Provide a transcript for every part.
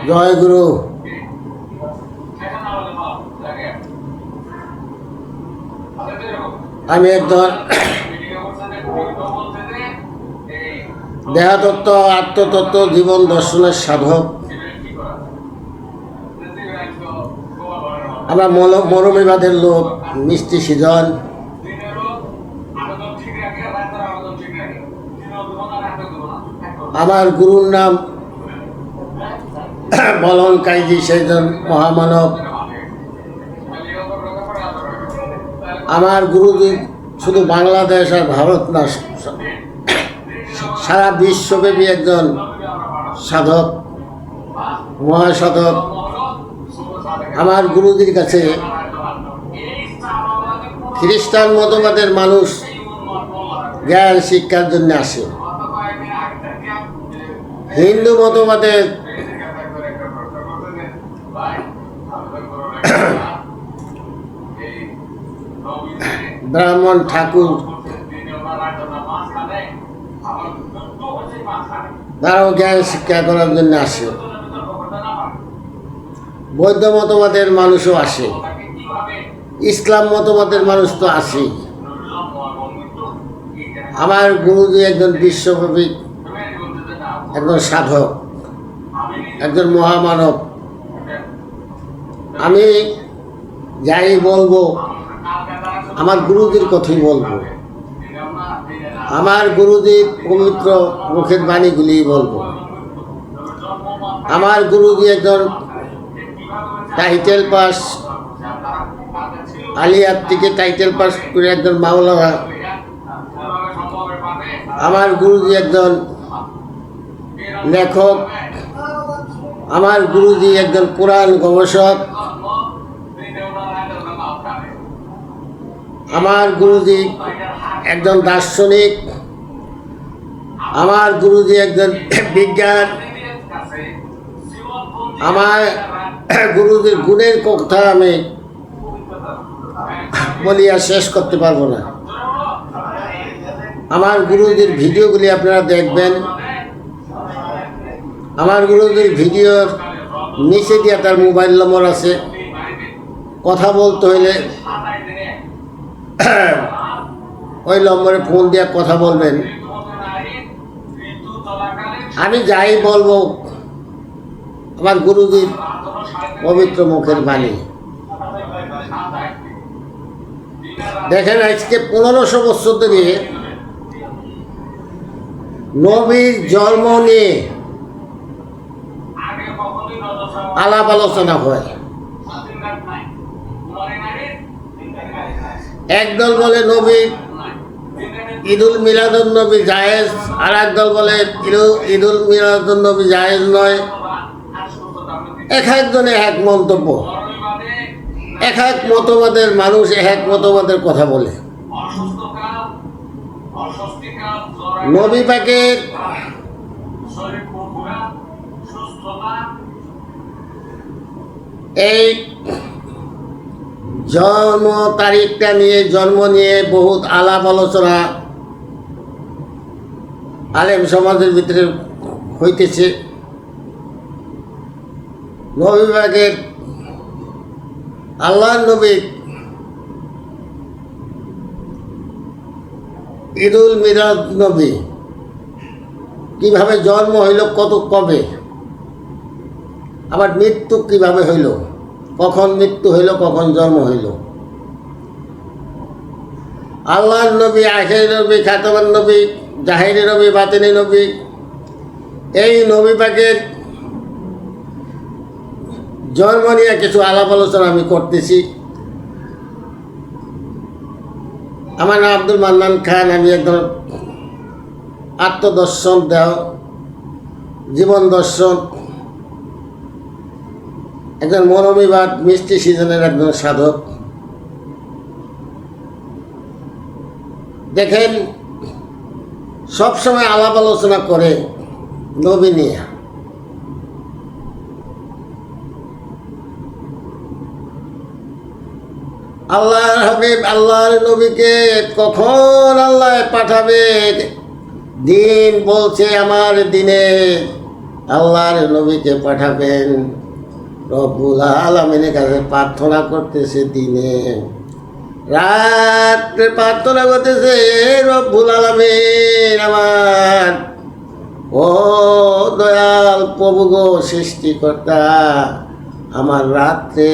জয় গুরু। আমি একজন দেহতত্ত্ব, আত্মতত্ত্ব, জীবন দর্শনের সাধক। আমরা মরমীবাদের লোক, মিষ্টি সিজন। আমার গুরুর নাম বলন কাইজি, সেইজন মহামানব। আমার গুরুজি শুধু বাংলাদেশ আর ভারত না, সারা বিশ্বব্যাপী একজন সাধক, মহাসাধক। আমার গুরুজির কাছে খ্রিস্টান মতবাদের মানুষ জ্ঞান শিক্ষার জন্য আসে, হিন্দু মতবাদের ব্রাহ্মণ ঠাকুর তারাও জ্ঞান শিক্ষা করার জন্য আসে, বৌদ্ধ মতবাদের মানুষও আসে, ইসলাম মতবাদের মানুষ তো আসেই। আমার গুরুজি একজন বিশ্বব্যাপী একজন সাধক, একজন মহামানব। আমি যাই বলবো আমার গুরুজির কথাই বলবো, আমার গুরুজির পবিত্র মুখের বাণীগুলি বলবো। আমার গুরুজি একজন টাইটেল পাস, আলিয়ার থেকে টাইটেল পাস করে একজন মাওলানা। আমার গুরুজি একজন লেখক। আমার গুরুজি একজন কোরআন গবেষক। আমার গুরুজি একজন দার্শনিক। আমার গুরুজি একজন বিজ্ঞান। আমার গুরুজির গুণের কথা আমি বলিয়া শেষ করতে পারবো না। আমার গুরুজির ভিডিওগুলি আপনারা দেখবেন। আমার গুরুজির ভিডিওর নিচে দিয়ে তার মোবাইল নম্বর আছে, কথা বলতে হইলে ওই নম্বরে ফোন দিয়ে কথা বলবেন। আমি যাই বলবো আমার গুরুজির পবিত্র মুখের বাণী। দেখেন, আজকে 1500 বছর ধরে নবীর জন্ম নিয়ে আলাপ আলোচনা হয়। একদল বলে নবী ঈদুল মিলাদুন নবী জায়েজ, আর একদল বলে ঈদুল মিলাদুন নবী জায়েজ নয়। এক একজনে এক মন্তব্য, এক এক মতবাদের মানুষ এক মতবাদের কথা বলে। নবী পাকের এই জন্ম তারিখটা নিয়ে, জন্ম নিয়ে বহুত আলাপ আলোচনা আলেম সমাজের ভিতরে হইতেছে। নবী পাকের আল্লাহর নবী ঈদুল মিলাদ নবী কিভাবে জন্ম হইল, কত কবে, আবার মৃত্যু কিভাবে হইল, কখন মৃত্যু হইল, কখন জন্ম হইল। আল্লাহর নবী, আখেরি নবী, খাতামান নবী, জাহিরি নবী, বাতিনি নবী, এই নবী পাকের জন্ম নিয়ে কিছু আলাপ আলোচনা আমি করতেছি। আমার নাম আব্দুল মান্নান খান। আমি একজন আত্মদর্শন দেহ, জীবন দর্শন, একজন মরমীবাদ, মিষ্টি সিজনের একজন সাধক। দেখেন, সবসময় আলাপ আলোচনা করে নবী নিয়ে। আল্লাহর হাবিব, আল্লাহর নবীকে কখন আল্লাহ পাঠাবে? দিন বলছে আমার দিনে, আল্লাহর নবীকে পাঠাবেন। রব্বুল আলামিনের কাছে প্রার্থনা করতেছে, দিনে রাত্রে প্রার্থনা করতেছে, রব্বুল আলামিন আমার ও দয়াল প্রভু গো, সৃষ্টিকর্তা, আমার রাত্রে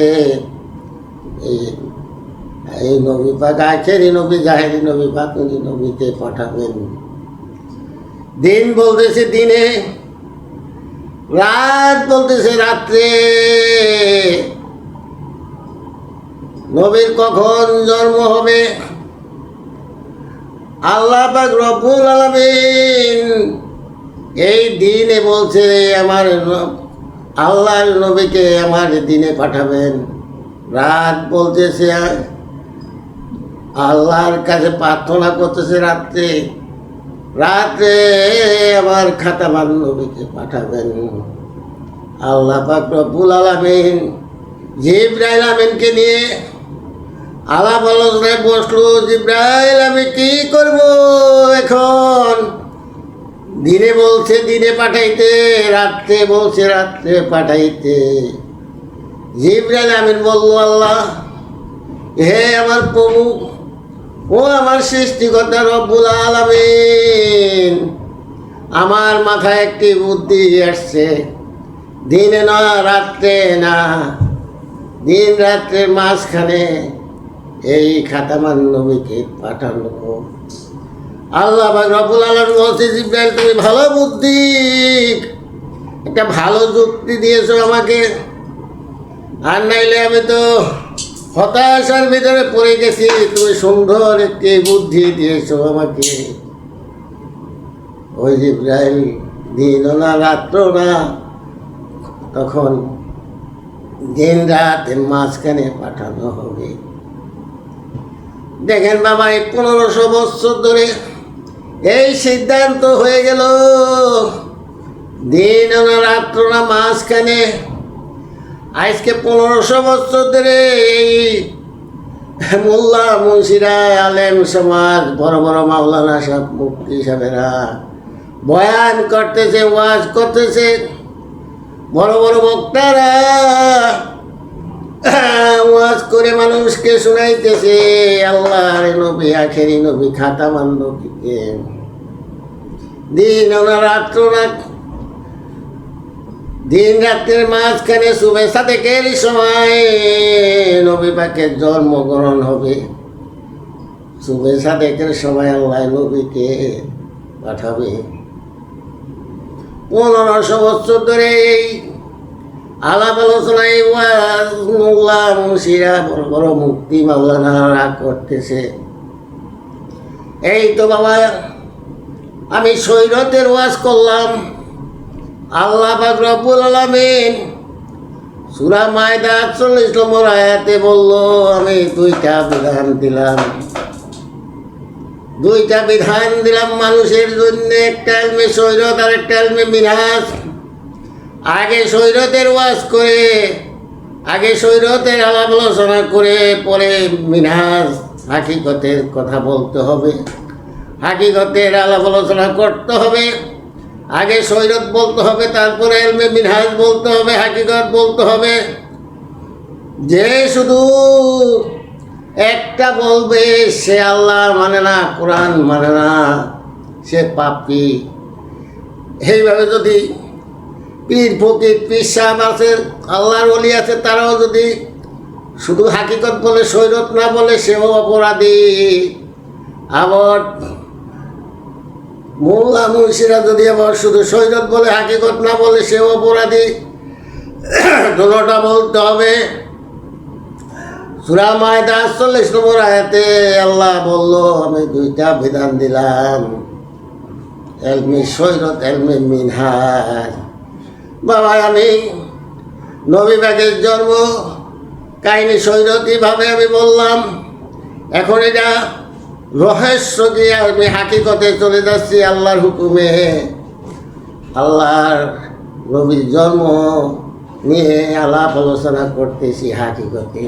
এই নবী পাক, আখেরি নবী, জাহেরি নবী, বাতুনি নবীকে পাঠাবেন। দিন বলতেছে দিনে, রাত বলতেছে রাত্রে। নবীর কখন জন্ম হবে? আল্লাহ পাক রব্বুল আলামিন এই দিনে বলছে আমার আল্লাহর নবীকে আমার দিনে পাঠাবেন। রাত বলতেছে আল্লাহর কাছে প্রার্থনা করতেছে রাত্রে, রাত্রে আমার খাতামান নবীকে পাঠাবেন। আল্লাহ পাক রব্বুল আলামিন জিবরাইল আমিনকে নিয়ে আলাপ আলোচনায় বসলো। জিবরাইল আমি কি করব এখন? দিনে বলছে দিনে পাঠাইতে, রাত্রে বলছে রাত্রে পাঠাইতে। জিবরাইল আমিন বলল, আল্লাহ হে আমার প্রভু, ও আমার সৃষ্টিকর্তা রব্বুল আলামিন, আমার মাথায় একটি বুদ্ধি আসছে। দিনে না, রাত্রে না, দিন রাত্রের মাঝখানে এই খাতামান নবীকে পাঠানো। আল্লাহ পাক রব্বুল আলামিন বলছে, জিবরাইল তুমি ভালো বুদ্ধি, একটা ভালো যুক্তি দিয়েছো আমাকে, আর নাইলে আমি তো হতাশার ভিতরে পড়ে গেছি। তুমি সুন্দর একটি বুদ্ধি দিয়েছো আমাকে। ওই জিবরাইল দিনও না রাত্র না, তখন দিন রাতের মাঝখানে পাঠানো হবে। দেখেন বাবা, এই 1500 বছর ধরে এই সিদ্ধান্ত হয়ে গেল, দিন না রাত্র না মাঝখানে। আজকে 1500 বছর ধরে এই মোল্লা মুন্সিরা, আলেম সমাজ, বড় বড় মাওলানা সব, মুফতি সাহেবেরা বয়ান করতেছে, ওয়াজ করতেছে, বড় বড় বক্তারা ওয়াজ করে মানুষকে শোনাইতেছে আল্লাহর নবী, আখেরি নবী, খাতামান নবীকে। দিন না রাত্র না, দিন রাত্রের মাঝখানে শুভে সাদেকের সময় নবী পাকের জন্মগ্রহণ হবে। শুভে সাদেকের সময় আল্লাহ নবীকে পাঠাবে। 1500 বছর ধরে এই আলাপ আলোচনায় মোল্লা মুন্সিরা, বড় বড় মুফতি মাওলানারা করতেছে। এই তো বাবা, আমি শরীয়তের ওয়াজ করলাম। আল্লাহ পাক রব্বুল আলামিন সূরা মায়দা 48 নম্বর আয়াতে বলল, আমি দুইটা বিধান দিলাম মানুষের জন্য, একটা ইলমে শরীয়ত আর একটা ইলমে মিনহাজ। আগে শরীয়তের ওয়াজ করে, আগে শরীয়তের আলাপ আলোচনা করে, পরে মিনহাজ হাকিকতের কথা বলতে হবে, হাকিকতের আলাপ আলোচনা করতে হবে। আগে শরীয়ত বলতে হবে, তারপরে ইলমে মিনহাজ বলতে হবে, হাকিকত বলতে হবে। যে শুধু একটা বলবে সে আল্লাহ মানে না, কোরআন মানে না, সে পাপী। এইভাবে যদি পীর ফকির, পীর সাহেব আছে, আল্লাহর ওলি আছে, তারাও যদি শুধু হাকিকত বলে, শরীয়ত না বলে, সেও অপরাধী। আবার মোল্লা মুন্সিরা যদি আবার শুধু শরীয়ত বলে, হাকিকত না বলে, সেও অপরাধী। দুটোটা বলতে হবে। সূরা মায়দা 48 নম্বর আয়াতে আল্লাহ বলল, আমি দুইটা বিধান দিলাম, ইলমে শরীয়ত, ইলমে মিনহাজ। বাবা, আমি নবী পাকের জন্ম কাহিনী শরীয়তিভাবে আমি বললাম। এখন এটা রহস্য দিয়ে আমি হাকিকতে চলে যাচ্ছি আল্লাহর হুকুমে। আল্লাহর নবীর জন্ম নিয়ে আলাপ আলোচনা করতেছি হাকিকতে।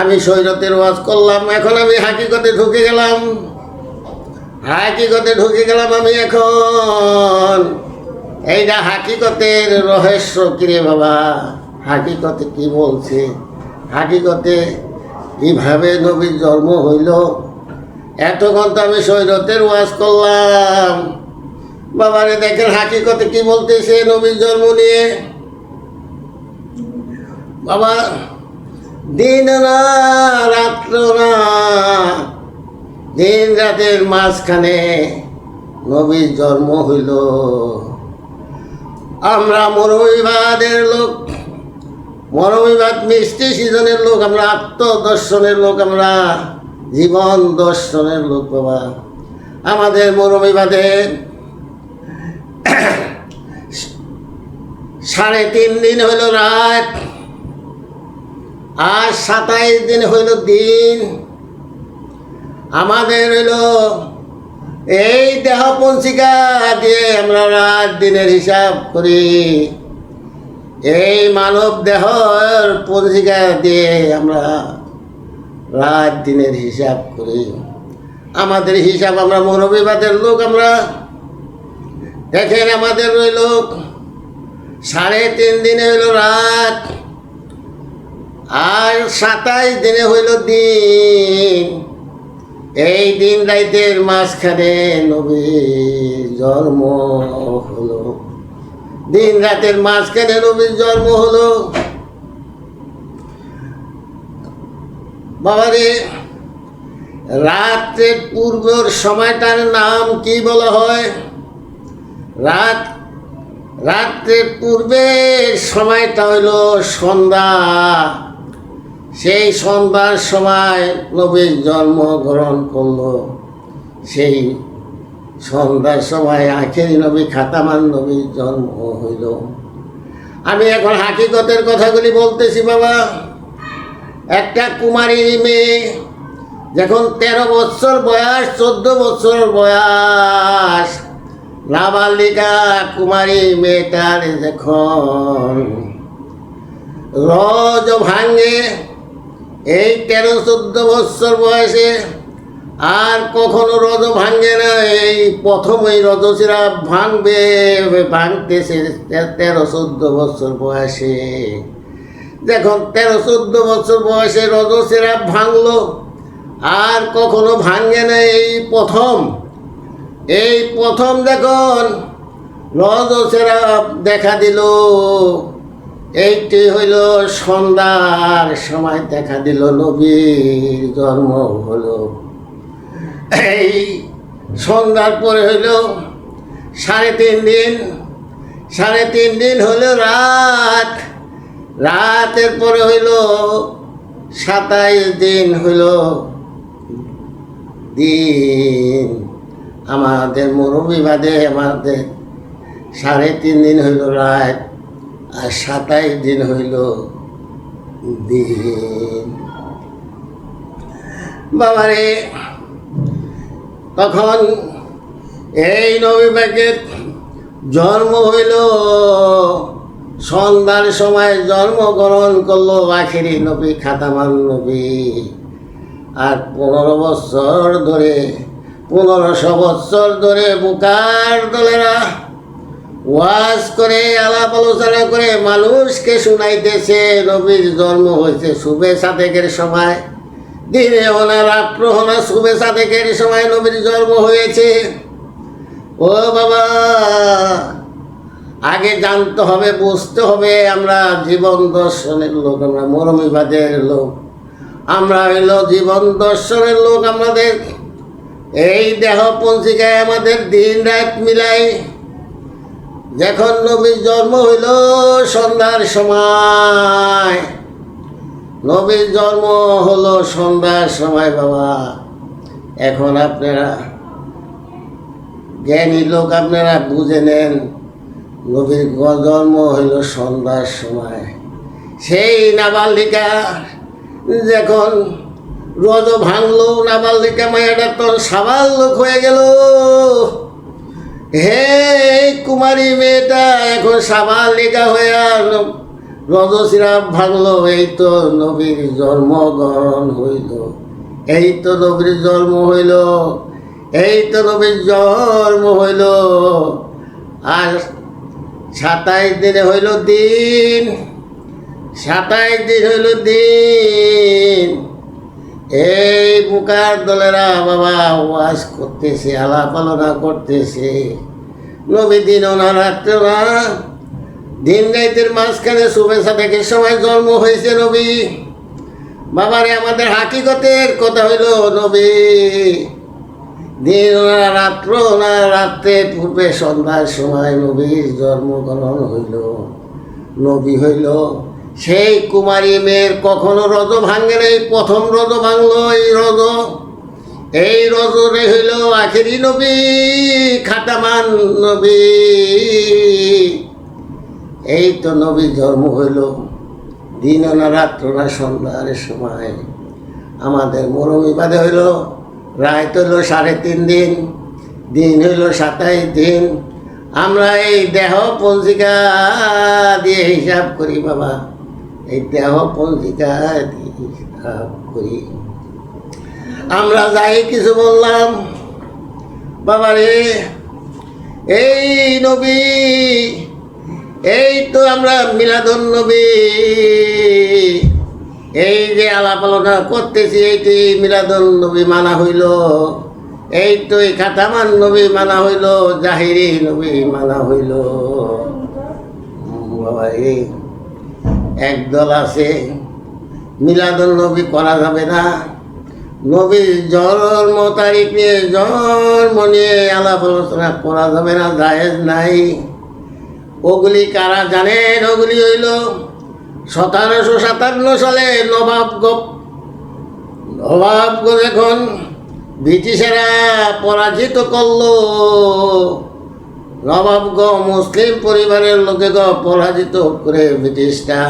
আমি শরীয়তের ওয়াজ করলাম, এখন আমি হাকিকতে ঢুকে গেলাম। আমি এখন এইটা হাকিকতের রহস্য কিরে বাবা, হাকিকতে কি বলছে, হাকিকতে কিভাবে নবীর জন্ম হইল। এতক্ষণ তো আমি শরীয়তের ওয়াজ করলাম, বাবারে দেখেন হাকিকতে কি বলতেছে নবীর জন্ম নিয়ে। বাবা দিন না রাত্র না, দিন রাতের মাঝখানে নবীর জন্ম হইল। আমরা মরমীবাদের লোক, মরমীবাদ মিষ্টি সিজনের লোক, আমরা আত্মদর্শনের লোক, আমরা জীবন দর্শনের লোক। বাবা আমাদের মরমীবাদে 3.5 দিন হইল রাত, আর 27 দিন হইল দিন। আমাদের হইল এই দেহ পঞ্জিকা দিয়ে আমরা রাত দিনের হিসাব করি, এই মানব দেহর পঞ্জিকা দিয়ে আমরা রাত দিনের হিসাব করি। আমাদের হিসাব, আমরা মৌলবাদের লোক। আমরা দেখেন আমাদের রইল 3.5 দিনে হইল রাত, আর 27 দিনে হইল দিন। এই দিন রাইতের মাঝখানে নবীর জন্ম হলো, দিন রাতের মাঝখানে নবীর জন্ম হলো। বাবারে রাত্রের পূর্বের সময়টার নাম কি বলা হয়? রাত্রের পূর্বের সময়টা হইল সন্ধ্যা। সেই সন্ধ্যার সময় নবীর জন্মগ্রহণ করলো। সেই সন্ধ্যার সময় আখেরি নবী খাতামান নবীর জন্ম হইল। আমি এখন হাকিকতের কথাগুলি বলতেছি বাবা। একটা কুমারী মেয়ে যখন 13 বছর বয়স, 14 বছর বয়স, নাবালিকা কুমারী মেয়েটার যখন রজ ভাঙে, এই 13-14 বছর বয়সে আর কখনো রজ ভাঙে না। এই প্রথম এই রজশিরা ভাঙতেছে 13-14 বছর বয়সে। যখন 13-14 বছর বয়সে রজশিরা ভাঙলো, আর কখনো ভাঙে না। এই প্রথম যখন রজশিরা দেখা দিল, এইটি হইল সন্ধ্যার সময় দেখা দিল, নবীর জন্ম হলো। এই সন্ধ্যার পরে হইল 3.5 দিন, 3.5 দিন হইল রাত, রাতের পরে হইল 27 দিন হইল দিন। আমাদের মরুবিবাদে আমাদের 3.5 দিন হইল রাত, আর 27 দিন হইল দিন। বাবারে তখন এই নবী পাকের জন্ম হইল সন্ধ্যার সময়, জন্মগ্রহণ করলো আখেরি নবী খাতামান নবী। আর 15 বছর ধরে, 1500 বছর ধরে বুকার দলেরা ওয়াজ করে, আলাপ আলোচনা করে মানুষকে শুনাইতেছে নবীর জন্ম হয়েছে শুভে সাদেকের সময়। দিনে হোনা রাত্র হোনা শুভে সাদেকের সময় নবীর জন্ম হয়েছে। ও বাবা, আগে জানতে হবে, বুঝতে হবে। আমরা জীবন দর্শনের লোক, আমরা মরমীবাদের লোক, আমরা হইল জীবন দর্শনের লোক। আমাদের এই দেহ পঞ্জিকায় আমাদের দিন রাত মিলাই। যখন নবীর জন্ম হইল সন্ধ্যার সময়, নবীর জন্ম হলো সন্ধ্যার সময় বাবা। এখন আপনারা জ্ঞানী লোক, আপনারা বুঝে নেন, নবীর জন্ম হইল সন্ধ্যার সময়। সেই নাবালিকা যখন রজ ভাঙলো, নাবালিকা মায়াটা তখন সাবাল লোক হয়ে গেল। হে কুমারী মেয়েটা এখন সাবালিকা হয়ে রজশিরা ভাঙলো। এই তো নবীর জন্মগ্রহণ হইল, এই তো নবীর জন্ম হইল, এই তো নবীর জন্ম হইল। আর 27 দিনে হইল দিন, 27 দিন হইল দিন। এই বুকার দলেরা বাবা ওয়াজ করতেছে, আলাপ আলোচনা করতেছে। নবী দিন না রাত্রে না, দিন রাইতের মাঝখানে শুভে সাদেকের সময় জন্ম হয়েছে নবী। বাবারে আমাদের হাকিকতের কথা হইল নবী দিন না রাত্র না, রাত্রের পূর্বে সন্ধ্যার সময় নবীর জন্মগ্রহণ হইল। নবী হইল সেই কুমারী মেয়ের কখনো রজ ভাঙে নাই, প্রথম রজ ভাঙলো এই রজরে হইল আখেরি নবী, খাতামান নবী। এই তো নবী জন্ম হইল দিন না রাত্র না, সন্ধ্যার সময়। আমাদের মরমী বাদে হইল রাত হইল 3.5 দিন, দিন হইল 27 দিন। আমরা এই দেহ পঞ্জিকা দিয়ে হিসাব করি বাবা, এই দেহ পঞ্জিকা দিয়ে হিসাব করি। আমরা যাই কিছু বললাম বাবারে, এই নবী, এই তো আমরা মিলাদুন নবী, এই যে আলাপ আলোচনা করতেছি, এইটি মিলাদুন নবী মানা হইল। এই তো এই খাতামান নবী মানা হইল, জাহিরি নবী মানা হইল। বাবা এই একদল আছে মিলাদুন নবী করা যাবে না, নবীর জন্ম তারিখ নিয়ে জন্ম নিয়ে আলাপ আলোচনা করা যাবে না, জায়েজ নাই। ওগুলি কারা জানেন? ওগুলি হইল 1757 সালে নবাবগঞ্জ যখন ব্রিটিশেরা পরাজিত করলো, নবাবগঞ্জ মুসলিম পরিবারের লোকে পরাজিত করে ব্রিটিশরা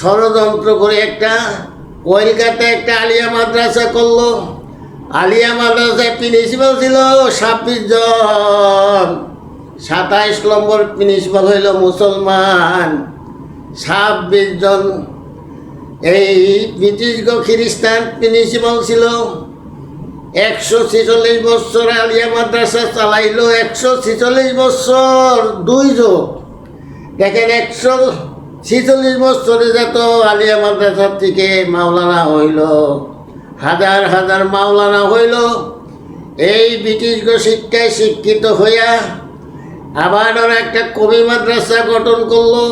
ষড়যন্ত্র করে একটা কলকাতায় একটা আলিয়া মাদ্রাসা করলো। আলিয়া মাদ্রাসায় প্রিন্সিপাল ছিল 26 জন, 27 নম্বর প্রিন্সিপাল হইল মুসলমান, 26 জন এই ব্রিটিশ খ্রিস্টান প্রিন্সিপাল ছিল। 146 বছর আলিয়া মাদ্রাসা চালাইল, 146 বছর 2 যোগ। দেখেন 146 বছরে যত আলিয়া মাদ্রাসার থেকে মাওলানা হইল, হাজার হাজার মাওলানা হইল। এই ব্রিটিশ শিক্ষায় শিক্ষিত হইয়া আবার ওরা একটা কবি মাদ্রাসা গঠন করলো।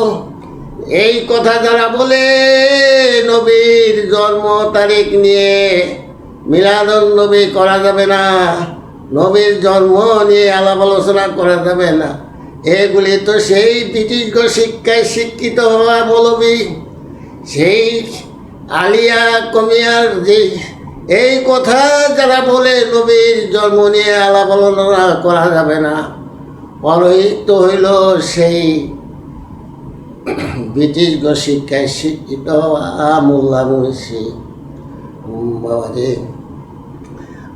এই কথা যারা বলে নবীর জন্ম তারিখ নিয়ে মিলাদুন নবী করা যাবে না, নবীর জন্ম নিয়ে আলাপ আলোচনা করা যাবে না, এগুলি তো সেই ব্রিটিশ শিক্ষায় শিক্ষিত হওয়া মৌলবী, সেই আলিয়া কমিয়ার যে এই কথা যারা বলে নবীর জন্ম নিয়ে আলাপ আলোচনা করা যাবে না, পরহিত হইল সেই ব্রিটিশ শিক্ষায় শিক্ষিত মোল্লা মুন্সি। বাবারে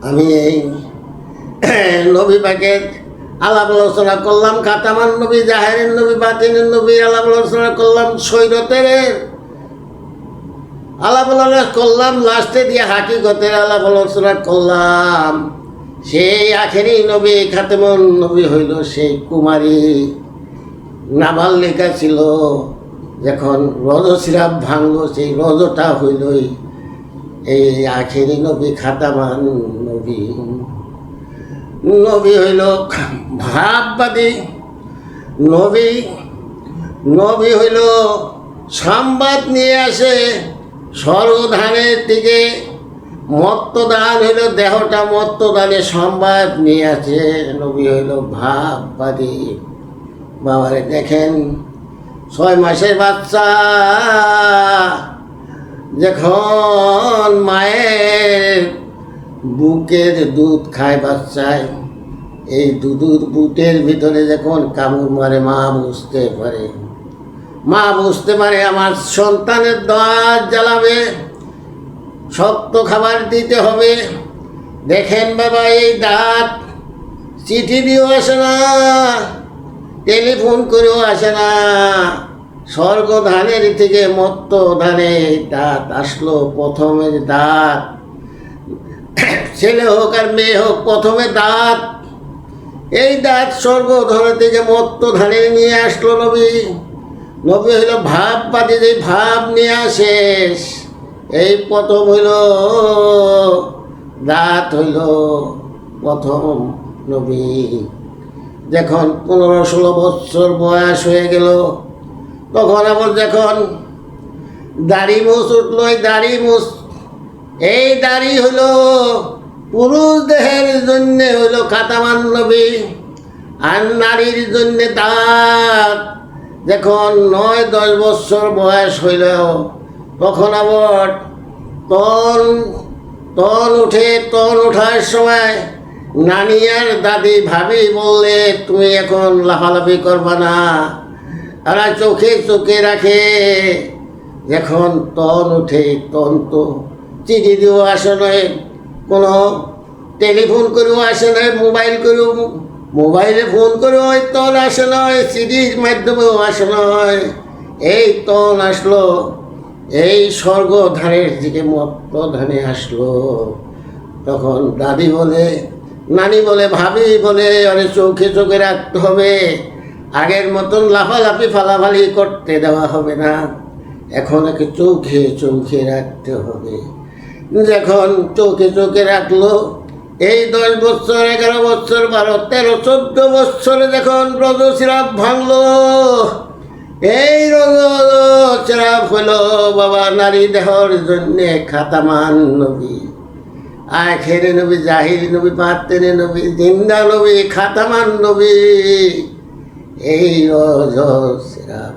আমি এই নবী পাকের আলাপ আলোচনা করলাম, খাতামান নবী, জাহেরের নবী, বাতিনের নবী আলাপ আলোচনা করলাম, সৈরতের আলাপ আলোচনা করলাম, লাস্টে দিয়ে হাকিকতের আলাপ আলোচনা করলাম। সেই আখেরি নবী খাতেমুন নবী হইল সেই কুমারী নাভাল লেখা ছিল, যখন রজ সিরাপ ভাঙলো সেই রজটা হইল এই আখেরি নবী খাতামান নবী। নবী হইল ভাববাদী নবী, নবী হইল সংবাদ নিয়ে আসে স্বর্গধানের দিকে। মত্তদান হইল দেহটা মত্তদানে সংবাদ নিয়ে আসে, নবী হইল ভাববাদী। বাবারে দেখেন 6 মাসের বাচ্চা যখন মায়ের বুকের দুধ খায় বাচ্চায়, এই বুকের ভিতরে যখন কামড় মারে মা বুঝতে পারে আমার সন্তানের দাঁত জ্বালাবে, শক্ত খাবার দিতে হবে। দেখেন বাবা এই দাঁত চিঠি দিয়েও আসে না, টেলিফোন করেও আসে না, স্বর্গধানের থেকে মত্ত ধানে দাঁত আসলো। প্রথমের দাঁত ছেলে হোক আর মেয়ে হোক, প্রথমে দাঁত এই দাঁত স্বর্গ ধরে থেকে মত্ত ধানে নিয়ে আসলো নবী। নবী হইল ভাব পাতি, যে ভাব নিয়ে আসেস। এই প্রথম হইল দাঁত হইল প্রথম নবী। যখন 15-16 বছর বয়স হয়ে গেল, তখন আবার যখন দাড়ি মুছ উঠলো, এই দাড়ি হইল পুরুষ দেহের জন্যে হইল খাতামান নবী, আর নারীর জন্যে দাঁত। যখন 9-10 বছর বয়স হইল, তখন আবার তন ওঠার সময় নানি আর দাদি ভাবি বললে, তুমি এখন লাফালাফি করবা না। তারা চোখে রাখে। যখন তন উঠে, তন তো চিঠি দিয়েও আসে নয়, কোনো টেলিফোন করেও আসে নয়, মোবাইলে ফোন করেও ওই তন আসে নয়, চিঠির মাধ্যমেও আসে নয়। এই তন আসলো এই স্বর্গধারের দিকে মত্ত ধানে আসলো। তখন দাদি বলে, নানি বলে, ভাবি বলে, আরে চোখে রাখতে হবে, আগের মতন লাফালাফি ফালাফালি করতে দেওয়া হবে না, এখন একে চোখে রাখতে হবে। যখন চোখে রাখলো, এই 10 বছর, 11 বছর, 12, 13, 14 বছরে যখন রজস্রাব ভাঙলো, এই রজস্রাব হইল বাবা নারী দেহর জন্যে খাতামান নবী, আখেরে নবী, জাহিরি নবী, পাতেরে নবী, জিন্দা নবী, খাতামান নবী। এই রজস্রাব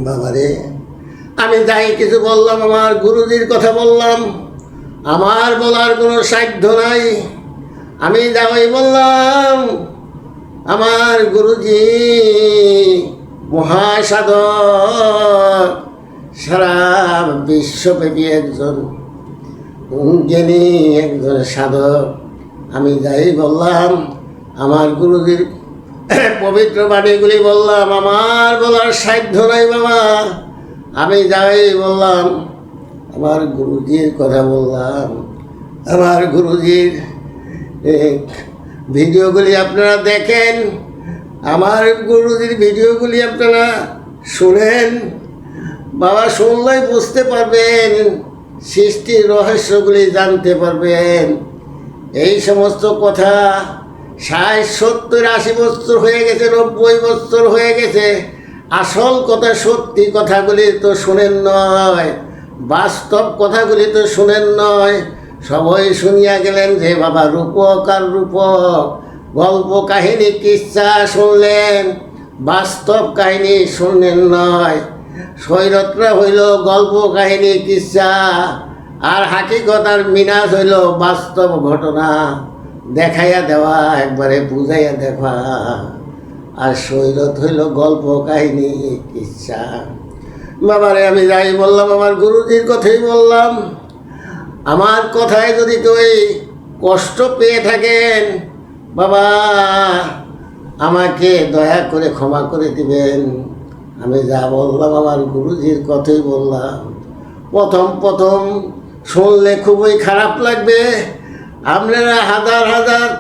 বাবারে, আমি যাই কিছু বললাম, আমার গুরুজির কথা বললাম, আমার বলার কোনো সাধ্য নাই। আমি যাই বললাম, আমার গুরুজি মহাসাধক, সারা বিশ্বব্যাপী একজন জ্ঞানী, একজন সাধক। আমি যাই বললাম, আমার গুরুজির পবিত্র বাণীগুলি বললাম, আমার বলার সাধ্য নাই বাবা। আমি যাই বললাম, আমার গুরুজির কথা বললাম, আমার গুরুজির ভিডিওগুলি আপনারা দেখেন, আমার গুরুজির ভিডিওগুলি আপনারা শুনেন বাবা। শুনলেই বুঝতে পারবেন, সৃষ্টির রহস্যগুলি জানতে পারবেন। এই সমস্ত কথা 60, 70, 80 বছর হয়ে গেছে, 90 বছর হয়ে গেছে, আসল কথা, সত্যি কথাগুলি তো শুনেন নয়, বাস্তব কথাগুলি তো শুনেন নয়। সবাই শুনিয়া গেলেন যে বাবা রূপক আর রূপক, গল্প কাহিনী কিচ্ছা শুনলেন, বাস্তব কাহিনী শুনলেন নয়। শৈরতরা হইল গল্প কাহিনী কিচ্ছা, আর হাকিকত আর মিনাজ হইল বাস্তব ঘটনা, দেখাইয়া দেওয়া, একবারে বুঝাইয়া দেখা। আর শৈরত হইল গল্প কাহিনী কিচ্ছা। বাবারে আমি যাই বললাম, আমার গুরুজির কথাই বললাম। আমার কথায় যদি কেউ কষ্ট পেয়ে থাকেন বাবা, আমাকে দয়া করে ক্ষমা করে দিবেন। আমি যা বললাম আমার গুরুজির কথাই বললাম। প্রথম শুনলে খুবই খারাপ লাগবে। আপনারা হাজার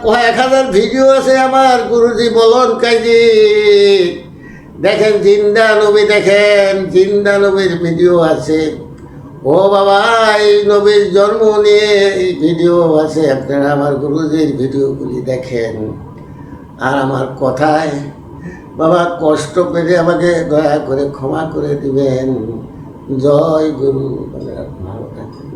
কয়েক হাজার ভিডিও আছে আমার গুরুজি বলন কাজী, দেখেন জিন্দা নবী, দেখেন জিন্দা নবীর ভিডিও আছে। ও বাবা, এই নবীর জন্ম নিয়ে এই ভিডিও আছে, আপনারা আমার গুরুজির ভিডিওগুলি দেখেন। আর আমার কথায় বাবা কষ্ট পেলে আমাকে দয়া করে ক্ষমা করে দিবেন। জয় গুরু, ভালো থাকবেন।